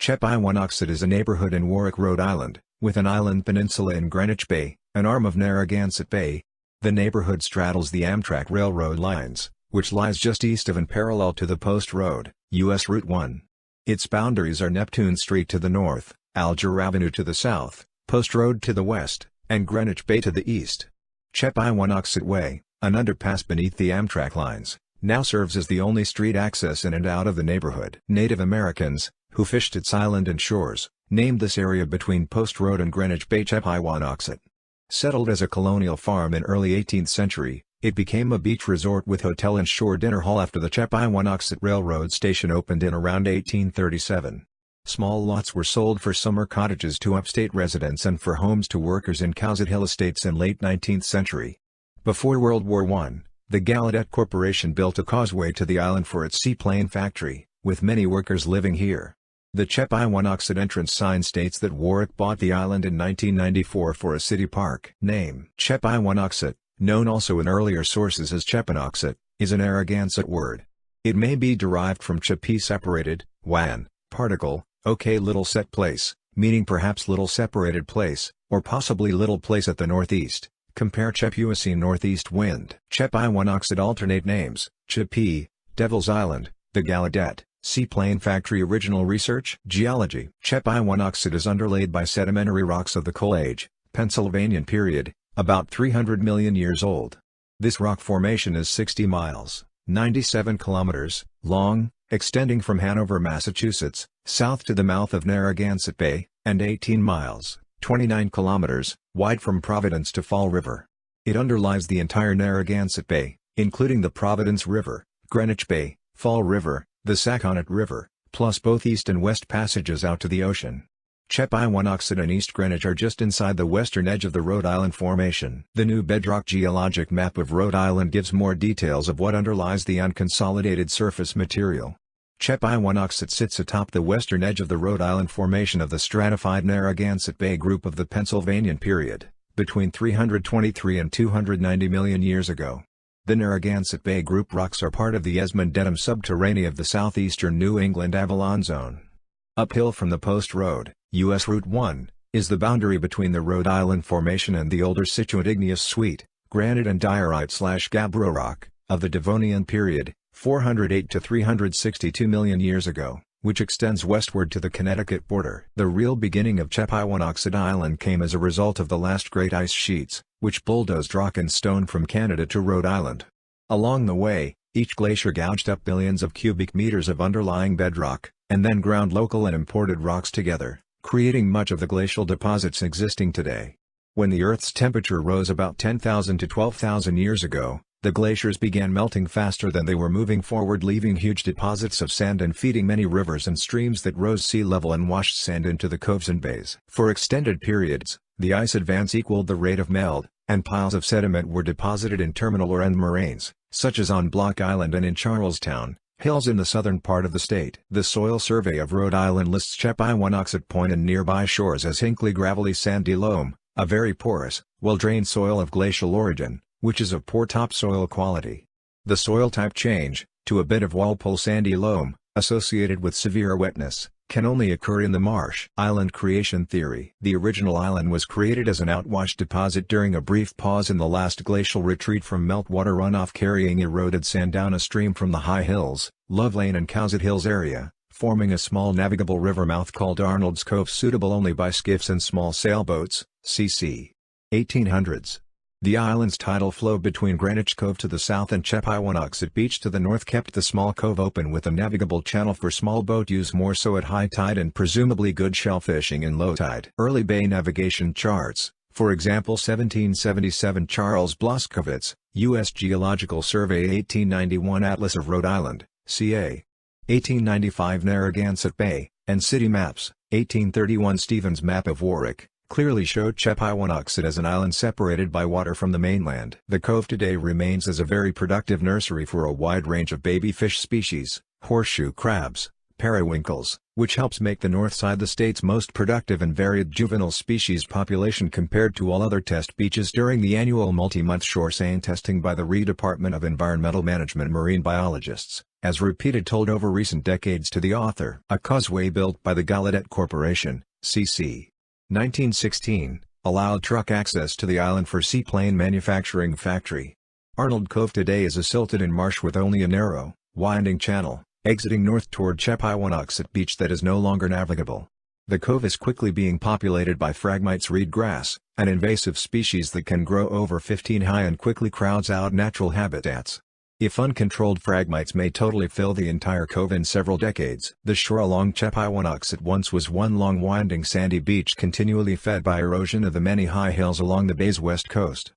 Chepiwanoxet is a neighborhood in Warwick, Rhode Island, with an island peninsula in Greenwich Bay, an arm of Narragansett Bay. The neighborhood straddles the Amtrak railroad lines, which lies just east of and parallel to the Post Road, U.S. Route 1. Its boundaries are Neptune Street to the north, Alger Avenue to the south, Post Road to the west, and Greenwich Bay to the east. Chepiwanoxet Way, an underpass beneath the Amtrak lines, now serves as the only street access in and out of the neighborhood. Native Americans, who fished its island and shores, named this area between Post Road and Greenwich Bay Chepiwanoxet. Settled as a colonial farm in early 18th century, it became a beach resort with hotel and shore dinner hall after the Chepiwanoxet Railroad Station opened in around 1837. Small lots were sold for summer cottages to upstate residents and for homes to workers in Cowsett Hill Estates in late 19th century. Before World War I, the Gallaudet Corporation built a causeway to the island for its seaplane factory, with many workers living here. The Chepiwanoxet entrance sign states that Warwick bought the island in 1994 for a city park. Name: Chepiwanoxet, known also in earlier sources as Chepiwanoxet, is a Narragansett word. It may be derived from Chepi separated, wan, particle, ok little set place, meaning perhaps little separated place, or possibly little place at the northeast. Compare Chepiwanoxet northeast wind. Chepiwanoxet alternate names: Chepi, Devil's Island, the Gallaudet, Seaplane Factory. Original research. Geology. Chepiwanoxet is underlaid by sedimentary rocks of the Coal Age, Pennsylvanian period, about 300 million years old. This rock formation is 60 miles, 97 kilometers, long, extending from Hanover, Massachusetts, south to the mouth of Narragansett Bay, and 18 miles, 29 kilometers, wide from Providence to Fall River. It underlies the entire Narragansett Bay, including the Providence River, Greenwich Bay, Fall River, the Saconnet River, plus both east and west passages out to the ocean. Chepiwanoxet and East Greenwich are just inside the western edge of the Rhode Island Formation. The new bedrock geologic map of Rhode Island gives more details of what underlies the unconsolidated surface material. Chepiwanoxet sits atop the western edge of the Rhode Island Formation of the stratified Narragansett Bay group of the Pennsylvanian period, between 323 and 290 million years ago. The Narragansett Bay group rocks are part of the Esmondetum subterranea of the southeastern New England Avalon Zone. Uphill from the Post Road, U.S. Route 1, is the boundary between the Rhode Island Formation and the older Situate igneous suite, granite and diorite/gabbro rock, of the Devonian period, 408 to 362 million years ago, which extends westward to the Connecticut border. The real beginning of Chepiwanoxet Island came as a result of the last great ice sheets, which bulldozed rock and stone from Canada to Rhode Island. Along the way, each glacier gouged up billions of cubic meters of underlying bedrock, and then ground local and imported rocks together, creating much of the glacial deposits existing today. When the Earth's temperature rose about 10,000 to 12,000 years ago, the glaciers began melting faster than they were moving forward, leaving huge deposits of sand and feeding many rivers and streams that rose sea level and washed sand into the coves and bays. For extended periods, the ice advance equaled the rate of melt, and piles of sediment were deposited in terminal or end moraines, such as on Block Island and in Charlestown, hills in the southern part of the state. The Soil Survey of Rhode Island lists Chepiwanoxet Point and nearby shores as hinkly gravelly sandy loam, a very porous, well-drained soil of glacial origin, which is of poor topsoil quality. The soil type change, to a bit of Walpole sandy loam, associated with severe wetness, can only occur in the marsh. Island creation theory. The original island was created as an outwash deposit during a brief pause in the last glacial retreat from meltwater runoff carrying eroded sand down a stream from the high hills, Love Lane and Cowsett Hills area, forming a small navigable river mouth called Arnold's Cove, suitable only by skiffs and small sailboats, cc. 1800s. The island's tidal flow between Greenwich Cove to the south and Chepiwanoxet Beach to the north kept the small cove open with a navigable channel for small boat use, more so at high tide and presumably good shell fishing in low tide. Early bay navigation charts, for example 1777 Charles Bloskowitz, U.S. Geological Survey 1891 Atlas of Rhode Island, ca. 1895 Narragansett Bay, and City Maps, 1831 Stevens Map of Warwick, clearly showed Chepiwanoxet as an island separated by water from the mainland. The cove today remains as a very productive nursery for a wide range of baby fish species, horseshoe crabs, periwinkles, which helps make the north side the state's most productive and varied juvenile species population compared to all other test beaches during the annual multi-month shore seine testing by the Department of Environmental Management marine biologists. as repeated told over recent decades to the author. A causeway built by the Gallaudet Corporation, C.C. 1916, allowed truck access to the island for seaplane manufacturing factory. Arnold Cove today is a silted and marsh with only a narrow, winding channel, exiting north toward Chepiwanoxet Beach that is no longer navigable. The cove is quickly being populated by Phragmites reed grass, an invasive species that can grow over 15 high and quickly crowds out natural habitats. If uncontrolled, Phragmites may totally fill the entire cove in several decades. The shore along Chepiwanoxet once was one long winding sandy beach continually fed by erosion of the many high hills along the bay's west coast.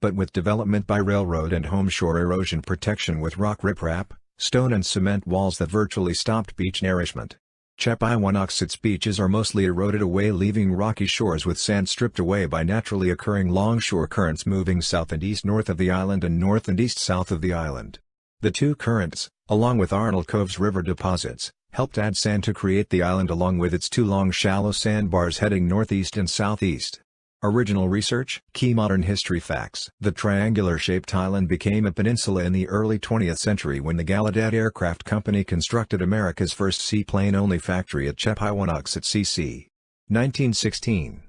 But with development by railroad and home shore erosion protection with rock riprap, stone and cement walls that virtually stopped beach nourishment. Chepiwanoxet's beaches are mostly eroded away, leaving rocky shores with sand stripped away by naturally occurring longshore currents moving south and east north of the island and north and east south of the island. The two currents, along with Arnold Cove's river deposits, helped add sand to create the island along with its two long shallow sandbars heading northeast and southeast. Original research. Key modern history facts. The triangular-shaped island became a peninsula in the early 20th century when the Gallaudet Aircraft Company constructed America's first seaplane-only factory at Chepiwanoxet, C.C. 1916.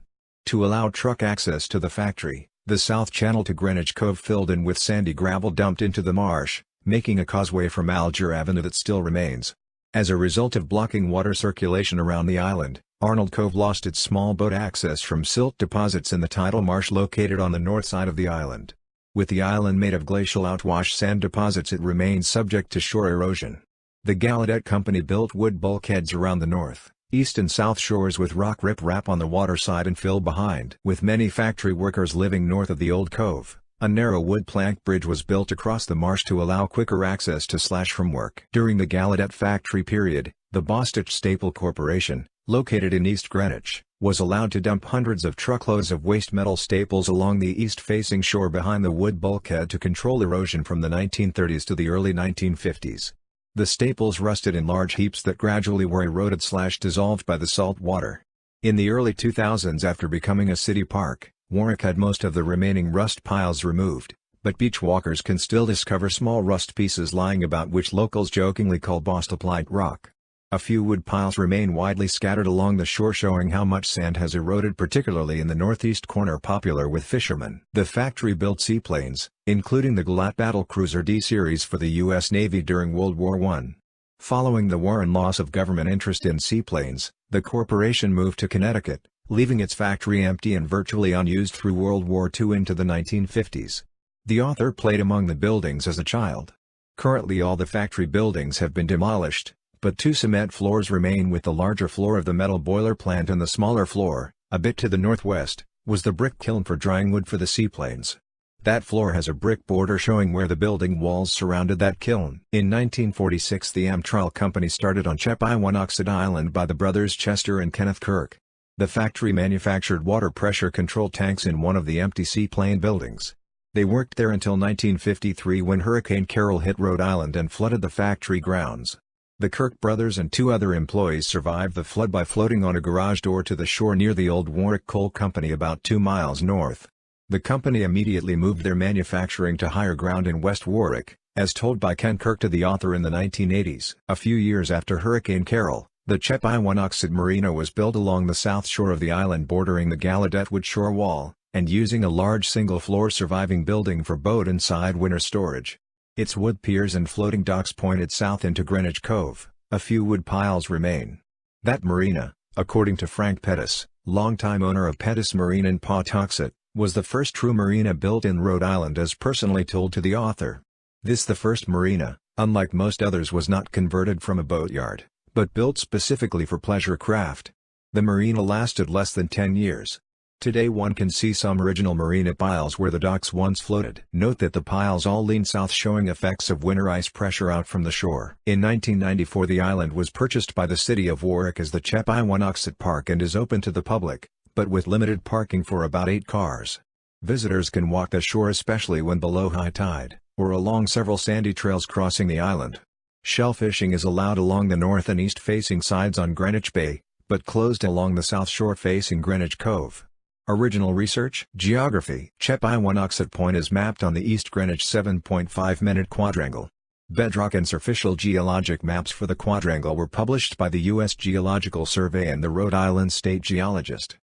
To allow truck access to the factory, the south channel to Greenwich Cove filled in with sandy gravel dumped into the marsh, making a causeway from Alger Avenue that still remains. As a result of blocking water circulation around the island, Arnold Cove lost its small boat access from silt deposits in the tidal marsh located on the north side of the island. With the island made of glacial outwash sand deposits, it remains subject to shore erosion. The Gallaudet Company built wood bulkheads around the north, east and south shores with rock riprap on the water side and fill behind. With many factory workers living north of the old cove, a narrow wood plank bridge was built across the marsh to allow quicker access to from work. During the Gallaudet factory period, the Bostitch Staple Corporation, located in East Greenwich, was allowed to dump hundreds of truckloads of waste metal staples along the east-facing shore behind the wood bulkhead to control erosion from the 1930s to the early 1950s. The staples rusted in large heaps that gradually were eroded/dissolved by the salt water. In the early 2000s, after becoming a city park, Warwick had most of the remaining rust piles removed, but beach walkers can still discover small rust pieces lying about, which locals jokingly call Bostoplite rock. A few wood piles remain widely scattered along the shore, showing how much sand has eroded, particularly in the northeast corner, popular with fishermen. The factory built seaplanes, including the Galat Battlecruiser D series for the U.S. Navy during World War I. Following the war and loss of government interest in seaplanes, the corporation moved to Connecticut, leaving its factory empty and virtually unused through World War II into the 1950s. The author played among the buildings as a child. Currently all the factory buildings have been demolished, but two cement floors remain, with the larger floor of the metal boiler plant and the smaller floor, a bit to the northwest, was the brick kiln for drying wood for the seaplanes. That floor has a brick border showing where the building walls surrounded that kiln. In 1946 the Amtrol Company started on Chepiwanoxet Island by the brothers Chester and Kenneth Kirk. The factory manufactured water pressure control tanks in one of the empty seaplane buildings. They worked there until 1953 when Hurricane Carol hit Rhode Island and flooded the factory grounds. The Kirk brothers and two other employees survived the flood by floating on a garage door to the shore near the old Warwick Coal Company about 2 miles north. The company immediately moved their manufacturing to higher ground in West Warwick, as told by Ken Kirk to the author in the 1980s. A few years after Hurricane Carol, the Chepiwanoxet Marina was built along the south shore of the island, bordering the Gallaudet wood shore wall, and using a large single-floor surviving building for boat and side winter storage. Its wood piers and floating docks pointed south into Greenwich Cove. A few wood piles remain. That marina, according to Frank Pettis, longtime owner of Pettis Marine in Pawtuxet, was the first true marina built in Rhode Island, as personally told to the author. This, the first marina, unlike most others, was not converted from a boatyard, but built specifically for pleasure craft. The marina lasted less than 10 years. Today one can see some original marina piles where the docks once floated. Note that the piles all lean south, showing effects of winter ice pressure out from the shore. In 1994 the island was purchased by the city of Warwick as the Chepiwanoxet Park and is open to the public, but with limited parking for about 8 cars. Visitors can walk the shore, especially when below high tide, or along several sandy trails crossing the island. Shellfishing is allowed along the north and east facing sides on Greenwich Bay, but closed along the south shore facing Greenwich Cove. Original research. Geography. Chepiwanoxet Point is mapped on the East Greenwich 7.5-minute quadrangle. Bedrock and surficial geologic maps for the quadrangle were published by the U.S. Geological Survey and the Rhode Island State Geologist.